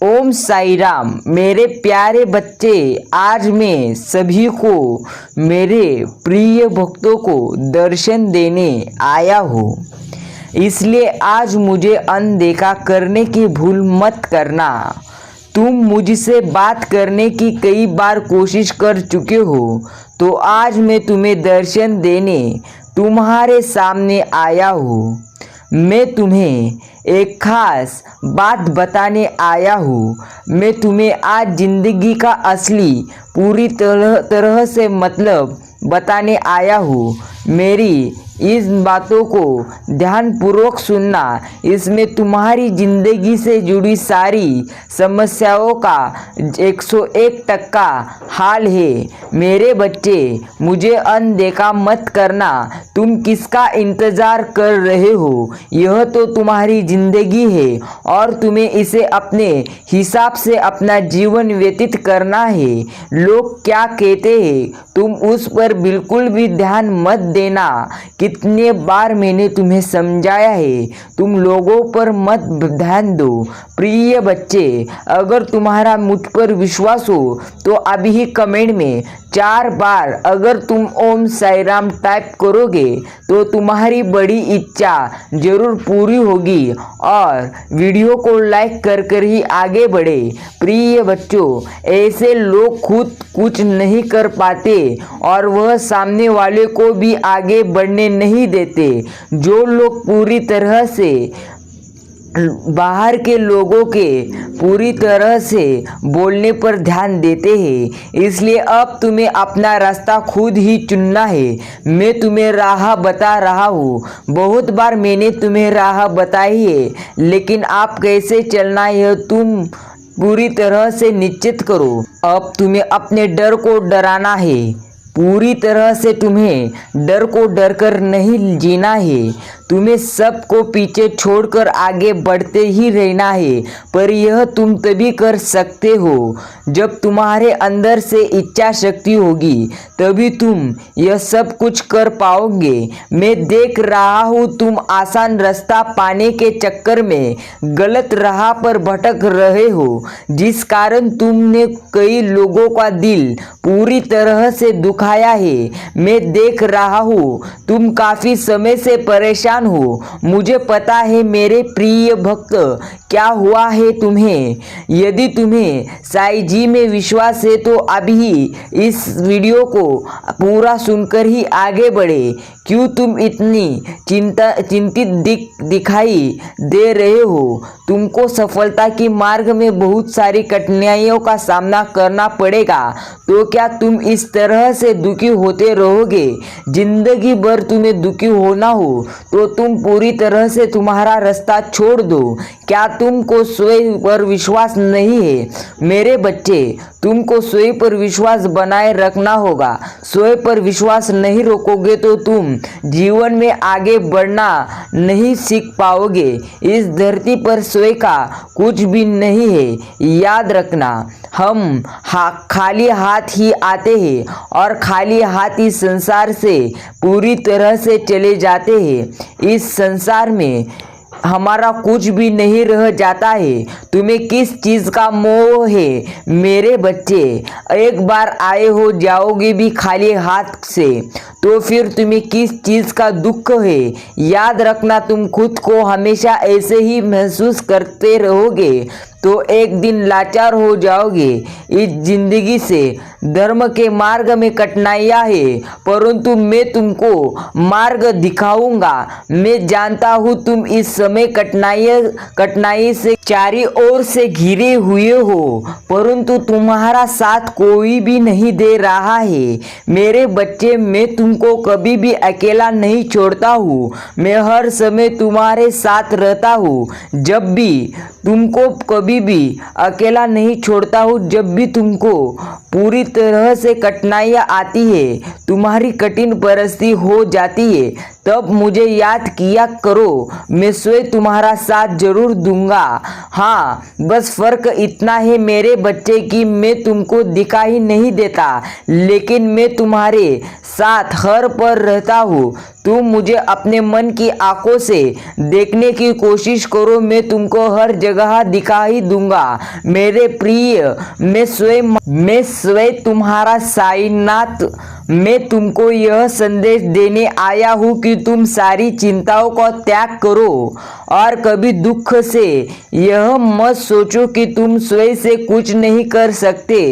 ओम साई राम। मेरे प्यारे बच्चे, आज मैं सभी को, मेरे प्रिय भक्तों को दर्शन देने आया हूँ। इसलिए आज मुझे अनदेखा करने की भूल मत करना। तुम मुझसे बात करने की कई बार कोशिश कर चुके हो, तो आज मैं तुम्हें दर्शन देने तुम्हारे सामने आया हूँ। मैं तुम्हें एक खास बात बताने आया हूँ। मैं तुम्हें आज जिंदगी का असली पूरी तरह से मतलब बताने आया हूँ। मेरी इस बातों को ध्यानपूर्वक सुनना। इसमें तुम्हारी जिंदगी से जुड़ी सारी समस्याओं का 101% हाल है। मेरे बच्चे, मुझे अनदेखा मत करना। तुम किसका इंतज़ार कर रहे हो? यह तो तुम्हारी जिंदगी है और तुम्हें इसे अपने हिसाब से अपना जीवन व्यतीत करना है। लोग क्या कहते हैं, तुम उस पर बिल्कुल भी ध्यान मत देना। कितने बार मैंने तुम्हें समझाया है, तुम लोगों पर मत ध्यान दो। प्रिय बच्चे, अगर तुम्हारा मुझ पर विश्वास हो तो अभी ही कमेंट में 4 बार अगर तुम ओम साई राम टाइप करोगे तो तुम्हारी बड़ी इच्छा जरूर पूरी होगी। और वीडियो को लाइक कर ही आगे बढ़े। प्रिय बच्चों, ऐसे लोग खुद कुछ नहीं कर पाते और वह सामने वाले को भी आगे बढ़ने नहीं देते। जो लोग पूरी तरह से बाहर के लोगों के पूरी तरह से बोलने पर ध्यान देते हैं, इसलिए अब तुम्हें अपना रास्ता खुद ही चुनना है। मैं तुम्हें राह बता रहा हूँ। बहुत बार मैंने तुम्हें राह बताई है, लेकिन आप कैसे चलना यह तुम पूरी तरह से निश्चित करो। अब तुम्हें अपने डर को डराना है। पूरी तरह से तुम्हें डर को डर कर नहीं जीना है। तुम्हें सबको पीछे छोड़कर आगे बढ़ते ही रहना है। पर यह तुम तभी कर सकते हो जब तुम्हारे अंदर से इच्छा शक्ति होगी, तभी तुम यह सब कुछ कर पाओगे। मैं देख रहा हूँ तुम आसान रास्ता पाने के चक्कर में गलत राह पर भटक रहे हो, जिस कारण तुमने कई लोगों का दिल पूरी तरह से दुखाया है। मैं देख रहा हूँ तुम काफ़ी समय से परेशान हो। मुझे पता है मेरे प्रिय भक्त, क्या हुआ है तुम्हें। यदि तुम्हें साईं जी में विश्वास है तो अभी इस वीडियो को पूरा सुनकर ही आगे बढ़े। क्यों तुम इतनी चिंतित दिखाई दे रहे हो? तुमको सफलता की मार्ग में बहुत सारी कठिनाइयों का सामना करना पड़ेगा। तो क्या तुम इस तरह से दुखी होते रहोगे? जिंदगी भर तुम्हें दुखी होना हो तो तुम पूरी तरह से तुम्हारा रास्ता छोड़ दो। क्या तुमको स्वयं पर विश्वास नहीं है? मेरे बच्चे, तुमको स्वयं पर विश्वास बनाए रखना होगा। स्वयं पर विश्वास नहीं रखोगे तो तुम जीवन में आगे बढ़ना नहीं सीख पाओगे। इस धरती पर स्वयं का कुछ भी नहीं है। याद रखना, हम खाली हाथ ही आते हैं और खाली हाथ इस संसार से पूरी तरह से चले जाते हैं। इस संसार में हमारा कुछ भी नहीं रह जाता है। तुम्हें किस चीज़ का मोह है? मेरे बच्चे, एक बार आए हो जाओगे भी खाली हाथ से, तो फिर तुम्हें किस चीज़ का दुख है? याद रखना, तुम खुद को हमेशा ऐसे ही महसूस करते रहोगे तो एक दिन लाचार हो जाओगे। इस जिंदगी से धर्म के मार्ग में कठिनाइयाँ है, परंतु मैं तुमको मार्ग दिखाऊंगा। मैं जानता हूँ तुम इस समय कठिनाई से चारों ओर से घिरे हुए हो, परंतु तुम्हारा साथ कोई भी नहीं दे रहा है। मेरे बच्चे, मैं तुमको कभी भी अकेला नहीं छोड़ता हूँ। मैं हर समय तुम्हारे साथ रहता हूँ। जब भी तुमको कभी भी अकेला नहीं छोड़ता हूँ। जब भी तुमको पूरी तरह से कठिनाइयाँ आती है, तुम्हारी कठिन परिस्थिति हो जाती है, तब मुझे याद किया करो, मैं स्वयं तुम्हारा साथ जरूर दूंगा। हाँ, बस फर्क इतना है मेरे बच्चे कि मैं तुमको दिखाई नहीं देता, लेकिन मैं तुम्हारे साथ हर पल रहता हूँ। तुम मुझे अपने मन की आंखों से देखने की कोशिश करो, मैं तुमको हर जगह दिखाई दूंगा। मेरे प्रिय, मैं स्वयं तुम्हारा साईनाथ। मैं तुमको यह संदेश देने आया हूँ कि तुम सारी चिंताओं का त्याग करो और कभी दुख से यह मत सोचो कि तुम स्वयं से कुछ नहीं कर सकते।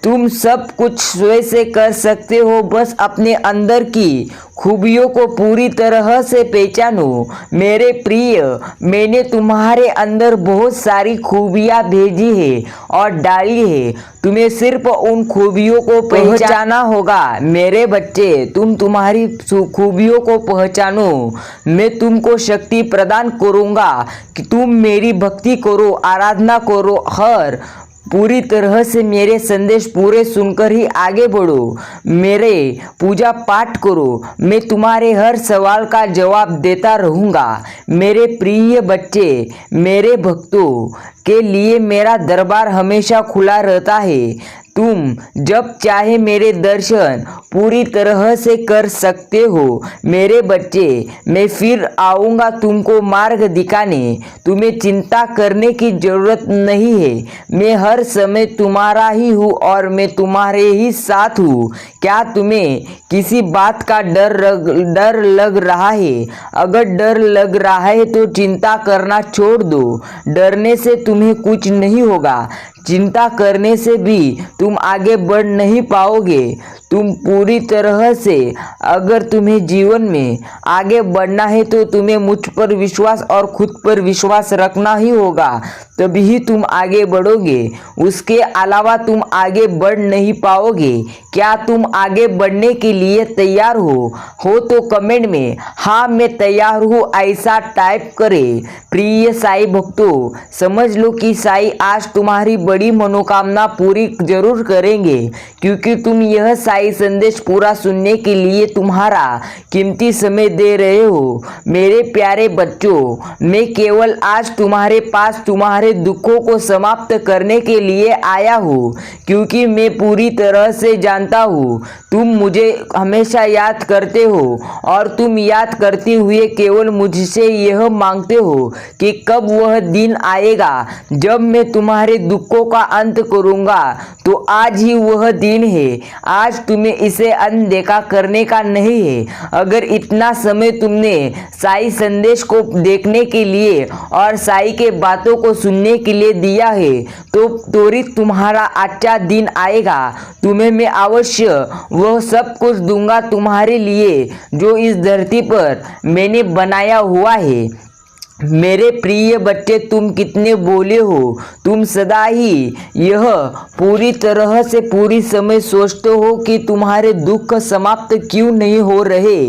तुम सब कुछ स्वयं से कर सकते हो, बस अपने अंदर की खूबियों को पूरी तरह से पहचानो। मेरे प्रिय, मैंने तुम्हारे अंदर बहुत सारी खूबियाँ भेजी है और डाली है, तुम्हें सिर्फ उन खूबियों को पहचाना होगा। मेरे बच्चे, तुम तुम्हारी खूबियों को पहचानो, मैं तुमको शक्ति प्रदान करूँगा कि तुम मेरी भक्ति करो, आराधना करो, हर पूरी तरह से मेरे संदेश पूरे सुनकर ही आगे बढ़ो। मेरे पूजा पाठ करो, मैं तुम्हारे हर सवाल का जवाब देता रहूँगा। मेरे प्रिय बच्चे, मेरे भक्तों के लिए मेरा दरबार हमेशा खुला रहता है। तुम जब चाहे मेरे दर्शन पूरी तरह से कर सकते हो। मेरे बच्चे, मैं फिर आऊँगा तुमको मार्ग दिखाने, तुम्हें चिंता करने की ज़रूरत नहीं है। मैं हर समय तुम्हारा ही हूँ और मैं तुम्हारे ही साथ हूँ। क्या तुम्हें किसी बात का डर लग रहा है? अगर डर लग रहा है तो चिंता करना छोड़ दो। डरने से तुम्हें कुछ नहीं होगा, चिंता करने से भी तुम आगे बढ़ नहीं पाओगे। तुम पूरी तरह से, अगर तुम्हें जीवन में आगे बढ़ना है तो तुम्हें मुझ पर विश्वास और खुद पर विश्वास रखना ही होगा, तभी तुम आगे बढ़ोगे। उसके अलावा तुम आगे बढ़ नहीं पाओगे। क्या तुम आगे बढ़ने के लिए तैयार हो तो कमेंट में हाँ मैं तैयार हूँ ऐसा टाइप करें। प्रिय साईं भक्तों, समझ लो कि साईं आज तुम्हारी बड़ी मनोकामना पूरी जरूर करेंगे, क्योंकि तुम यह साईं संदेश पूरा सुनने के लिए तुम्हारा कीमती समय दे रहे हो। मेरे प्यारे बच्चों, मैं केवल आज तुम्हारे पास तुम्हारे दुखों को समाप्त करने के लिए आया हूँ, क्योंकि मैं पूरी तरह से जानता हूँ तुम मुझे हमेशा याद करते हो और तुम याद करते हुए केवल मुझसे यह मांगते हो कि कब वह दिन आएगा जब मैं तुम्हारे दुखों का अंत करूँगा। तो आज ही वह दिन है। आज तुम्हें इसे अनदेखा करने का नहीं है। अगर इतना समय तुमने साईं संदेश को देखने के लिए और साईं के बातों को सुनने के लिए दिया है तो त्वरित तुम्हारा अच्छा दिन आएगा। तुम्हें मैं अवश्य वह सब कुछ दूंगा तुम्हारे लिए जो इस धरती पर मैंने बनाया हुआ है। मेरे प्रिय बच्चे, तुम कितने बोले हो। तुम सदा ही यह पूरी तरह से पूरी समय सोचते हो कि तुम्हारे दुख समाप्त क्यों नहीं हो रहे,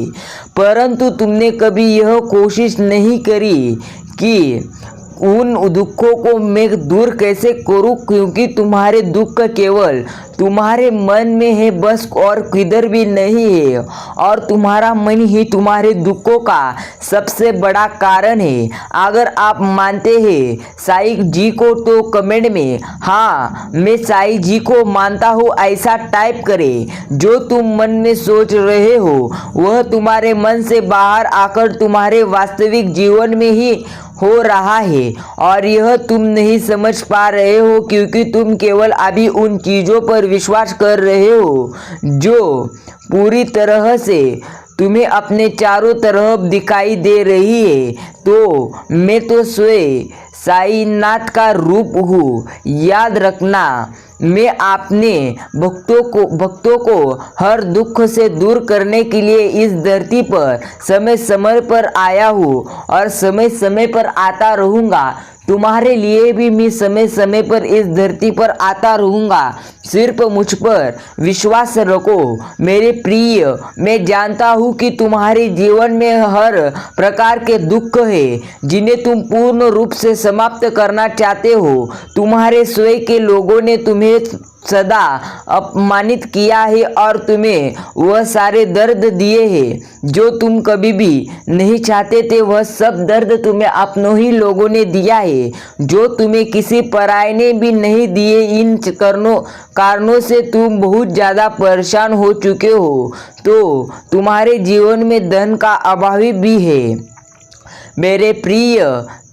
परंतु तुमने कभी यह कोशिश नहीं करी कि उन दुखों को मैं दूर कैसे करूं, क्योंकि तुम्हारे दुख केवल तुम्हारे मन में है बस, और किधर भी नहीं है, और तुम्हारा मन ही तुम्हारे दुखों का सबसे बड़ा कारण है। अगर आप मानते हैं साईं जी को तो कमेंट में हाँ मैं साईं जी को मानता हूँ ऐसा टाइप करें। जो तुम मन में सोच रहे हो वह तुम्हारे मन से बाहर आकर तुम्हारे वास्तविक जीवन में ही हो रहा है, और यह तुम नहीं समझ पा रहे हो क्योंकि तुम केवल अभी उन चीज़ों पर विश्वास कर रहे हो जो पूरी तरह से तुम्हें अपने चारों तरफ दिखाई दे रही है। तो मैं तो स्वयं साईनाथ का रूप हूँ। याद रखना, मैं अपने भक्तों को हर दुख से दूर करने के लिए इस धरती पर समय समय पर आया हूँ और समय समय पर आता रहूँगा। तुम्हारे लिए भी मैं समय समय पर इस धरती पर आता रहूँगा। सिर्फ मुझ पर विश्वास रखो मेरे प्रिय। मैं जानता हूँ कि तुम्हारे जीवन में हर प्रकार के दुख है जिन्हें तुम पूर्ण रूप से समाप्त करना चाहते हो। तुम्हारे स्वयं के लोगों ने तुम्हें सदा अपमानित किया है और तुम्हें वह सारे दर्द दिए हैं जो तुम कभी भी नहीं चाहते थे। वह सब दर्द तुम्हें अपनों ही लोगों ने दिया है जो तुम्हें किसी पराये ने भी नहीं दिए। इन कारणों से तुम बहुत ज़्यादा परेशान हो चुके हो, तो तुम्हारे जीवन में धन का अभाव भी है। मेरे प्रिय,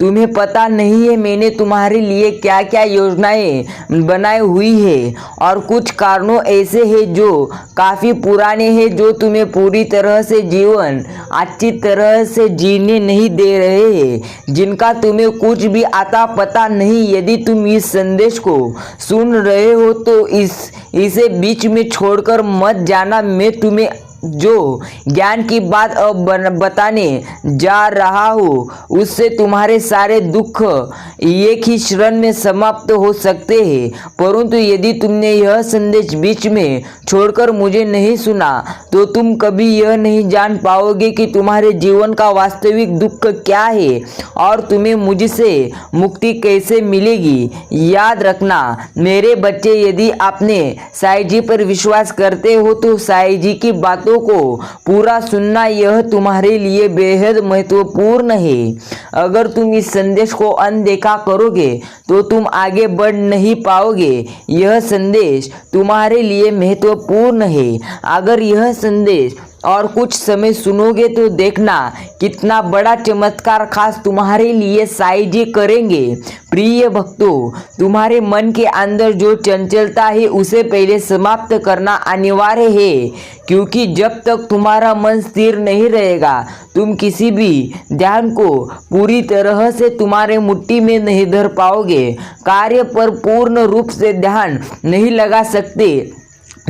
तुम्हें पता नहीं है मैंने तुम्हारे लिए क्या क्या योजनाएं बनाई हुई है, और कुछ कारणों ऐसे हैं जो काफ़ी पुराने हैं जो तुम्हें पूरी तरह से जीवन अच्छी तरह से जीने नहीं दे रहे हैं, जिनका तुम्हें कुछ भी आता पता नहीं। यदि तुम इस संदेश को सुन रहे हो तो इसे बीच में छोड़कर मत जाना। मैं तुम्हें जो ज्ञान की बात अब बताने जा रहा हूँ उससे तुम्हारे सारे दुख एक ही क्षण में समाप्त हो सकते हैं। परंतु यदि तुमने यह संदेश बीच में छोड़कर मुझे नहीं सुना तो तुम कभी यह नहीं जान पाओगे कि तुम्हारे जीवन का वास्तविक दुख क्या है और तुम्हें मुझसे मुक्ति कैसे मिलेगी। याद रखना मेरे बच्चे, यदि आपने साईं जी पर विश्वास करते हो तो साईं जी की बातों को पूरा सुनना यह तुम्हारे लिए बेहद महत्वपूर्ण है। अगर तुम इस संदेश को अनदेखा करोगे तो तुम आगे बढ़ नहीं पाओगे। यह संदेश तुम्हारे लिए महत्वपूर्ण है। अगर यह संदेश और कुछ समय सुनोगे तो देखना कितना बड़ा चमत्कार खास तुम्हारे लिए साईं जी करेंगे। प्रिय भक्तों, तुम्हारे मन के अंदर जो चंचलता है उसे पहले समाप्त करना अनिवार्य है, क्योंकि जब तक तुम्हारा मन स्थिर नहीं रहेगा तुम किसी भी ध्यान को पूरी तरह से तुम्हारे मुट्ठी में नहीं धर पाओगे, कार्य पर पूर्ण रूप से ध्यान नहीं लगा सकते।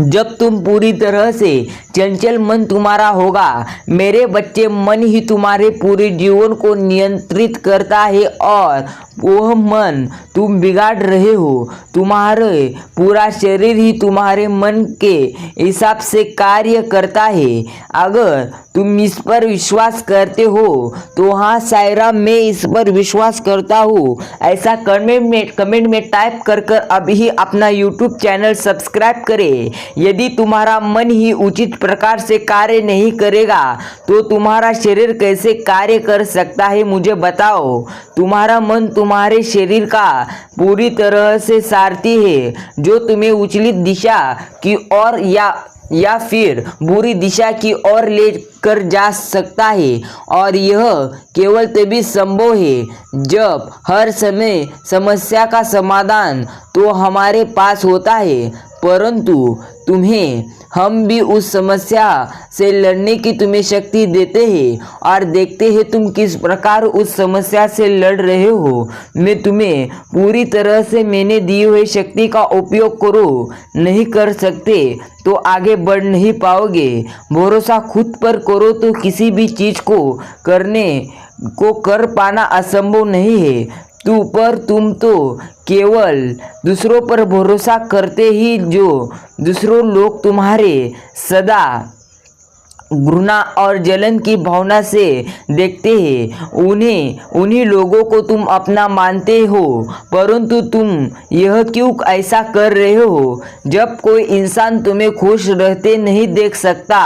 जब तुम पूरी तरह से चंचल मन तुम्हारा होगा मेरे बच्चे, मन ही तुम्हारे पूरे जीवन को नियंत्रित करता है और वह मन तुम बिगाड़ रहे हो। तुम्हारे पूरा शरीर ही तुम्हारे मन के हिसाब से कार्य करता है। अगर तुम इस पर विश्वास करते हो तो हाँ साईं राम, मैं इस पर विश्वास करता हूँ ऐसा कमेंट में टाइप कर अभी अपना यूट्यूब चैनल सब्सक्राइब करें। यदि तुम्हारा मन ही उचित प्रकार से कार्य नहीं करेगा तो तुम्हारा शरीर कैसे कार्य कर सकता है, मुझे बताओ। तुम्हारा मन तुम्हारे शरीर का पूरी तरह से सारथी है जो तुम्हें उचित दिशा की ओर या फिर बुरी दिशा की ओर ले कर जा सकता है, और यह केवल तभी संभव है जब हर समय समस्या का समाधान तो हमारे पास होता है, परंतु तुम्हें हम भी उस समस्या से लड़ने की तुम्हें शक्ति देते हैं और देखते हैं तुम किस प्रकार उस समस्या से लड़ रहे हो। मैं तुम्हें पूरी तरह से मैंने दी हुई शक्ति का उपयोग करो नहीं कर सकते तो आगे बढ़ नहीं पाओगे। भरोसा खुद पर करो तो किसी भी चीज़ को कर पाना असंभव नहीं है। तुम तो केवल दूसरों पर भरोसा करते ही जो दूसरों लोग तुम्हारे सदा घृणा और जलन की भावना से देखते हैं, उन्हीं लोगों को तुम अपना मानते हो। परंतु तुम यह क्यों ऐसा कर रहे हो? जब कोई इंसान तुम्हें खुश रहते नहीं देख सकता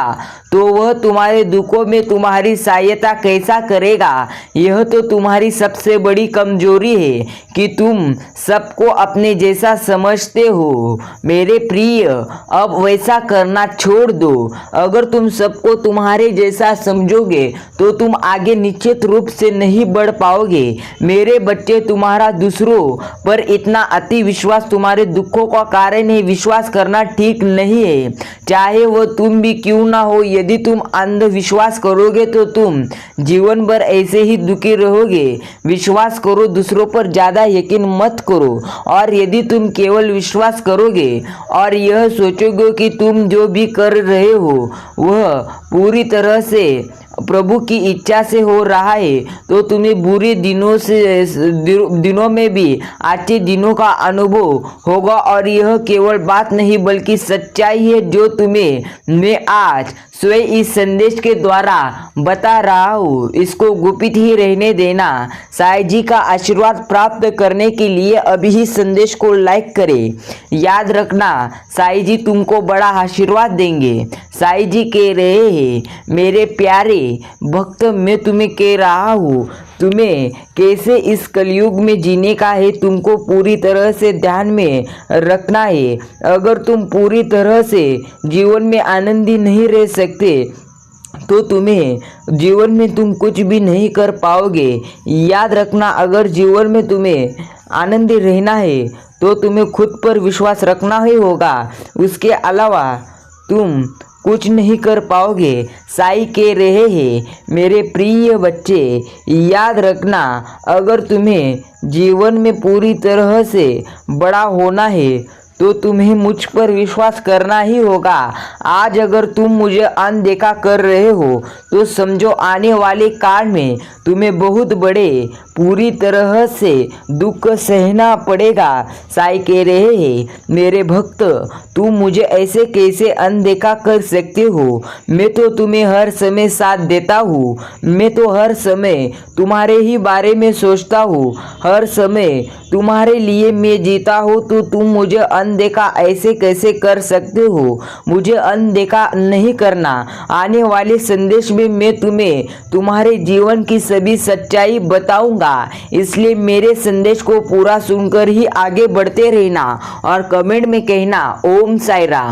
तो वह तुम्हारे दुखों में तुम्हारी सहायता कैसा करेगा? यह तो तुम्हारी सबसे बड़ी कमजोरी है कि तुम सबको अपने जैसा समझते हो। मेरे प्रिय, अब वैसा करना छोड़ दो। अगर तुम सबको तुम्हारे जैसा समझोगे तो तुम आगे निश्चित रूप से नहीं बढ़ पाओगे। मेरे बच्चे, तुम्हारा दूसरों पर इतना अति विश्वास तुम्हारे दुखों का कारण है। विश्वास करना ठीक नहीं है, चाहे वह तुम भी क्यों ना हो। यदि तुम अंधविश्वास करोगे तो तुम जीवन भर ऐसे ही दुखी रहोगे। विश्वास करो, दूसरों पर ज़्यादा यकीन मत करो। और यदि तुम केवल विश्वास करोगे और यह सोचोगे कि तुम जो भी कर रहे हो वह पूरी तरह से प्रभु की इच्छा से हो रहा है तो तुम्हें बुरे दिनों में भी अच्छे दिनों का अनुभव होगा। और यह केवल बात नहीं बल्कि सच्चाई है जो तुम्हें मैं आज स्वयं इस संदेश के द्वारा बता रहा हूँ, इसको गुपित ही रहने देना। साईं जी का आशीर्वाद प्राप्त करने के लिए अभी ही संदेश को लाइक करें। याद रखना, साईं जी तुमको बड़ा आशीर्वाद देंगे। साईं जी कह रहे हैं, मेरे प्यारे भक्त, मैं तुम्हें कह रहा हूँ, तुम्हें कैसे इस कलयुग में जीने का है, तुमको पूरी तरह से ध्यान में रखना है। अगर तुम पूरी तरह से जीवन में आनंदी नहीं रह सकते तो तुम्हें जीवन में तुम कुछ भी नहीं कर पाओगे। याद रखना, अगर जीवन में तुम्हें आनंदी रहना है तो तुम्हें खुद पर विश्वास रखना ही होगा, उसके अलावा तुम कुछ नहीं कर पाओगे। साईं कह रहे हैं, मेरे प्रिय बच्चे, याद रखना, अगर तुम्हें जीवन में पूरी तरह से बड़ा होना है तो तुम्हें मुझ पर विश्वास करना ही होगा। आज अगर तुम मुझे अनदेखा कर रहे हो तो समझो आने वाले काल में तुम्हें बहुत बड़े पूरी तरह से दुख सहना पड़ेगा। साईं कह रहे हैं, मेरे भक्त, तुम मुझे ऐसे कैसे अनदेखा कर सकते हो? मैं तो तुम्हें हर समय साथ देता हूँ, मैं तो हर समय तुम्हारे ही बारे में सोचता हूँ, हर समय तुम्हारे लिए मैं जीता हूँ, तो तुम मुझे अनदेखा ऐसे कैसे कर सकते हो? मुझे अनदेखा नहीं करना। आने वाले संदेश में मैं तुम्हें तुम्हारे जीवन की सभी सच्चाई बताऊंगा, इसलिए मेरे संदेश को पूरा सुनकर ही आगे बढ़ते रहना और कमेंट में कहना ओम साईं राम।